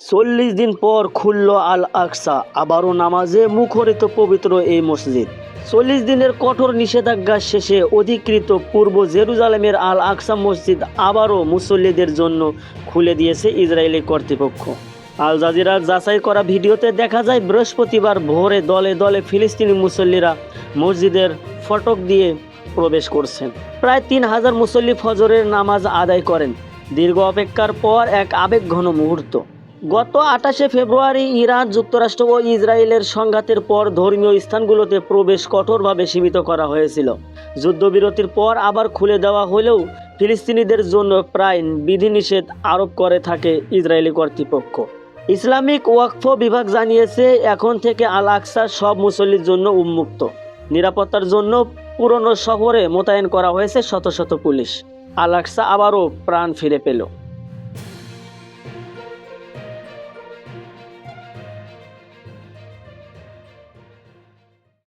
40 দিন পর খুলল আল আকসা, আবারও নামাজে মুখরিত পবিত্র এই মসজিদ। 40 দিনের কঠোর নিষেধাজ্ঞা শেষে অধিকৃত পূর্ব জেরুজালেমের আল আকসা মসজিদ আবারও মুসল্লিদের জন্য খুলে দিয়েছে ইসরায়েলি কর্তৃপক্ষ। আল জাজিরার যাচাই করা ভিডিওতে দেখা যায় বৃহস্পতিবার ভোরে দলে দলে ফিলিস্তিনি মুসল্লিরা মসজিদের ফটক দিয়ে প্রবেশ করছেন। প্রায় 3000 মুসল্লি ফজরের নামাজ আদায় করেন। দীর্ঘ অপেক্ষার পর এক আবেগঘন মুহূর্ত। গত 28 ফেব্রুয়ারি ইরান, যুক্তরাষ্ট্র ও ইসরায়েলের সংঘাতের পর ধর্মীয় স্থানগুলোতে প্রবেশ কঠোরভাবে সীমিত করা হয়েছিল। যুদ্ধবিরতির পর আবার খুলে দেওয়া হলেও ফিলিস্তিনিদের জন্য প্রায় বিধিনিষেধ আরোপ করে থাকে ইসরায়েলি কর্তৃপক্ষ। ইসলামিক ওয়াকফ বিভাগ জানিয়েছে, এখন থেকে আল আকসা সব মুসল্লির জন্য উন্মুক্ত। নিরাপত্তার জন্য পুরনো শহরে মোতায়েন করা হয়েছে শত শত পুলিশ। আল আকসা আবারও প্রাণ ফিরে পেল।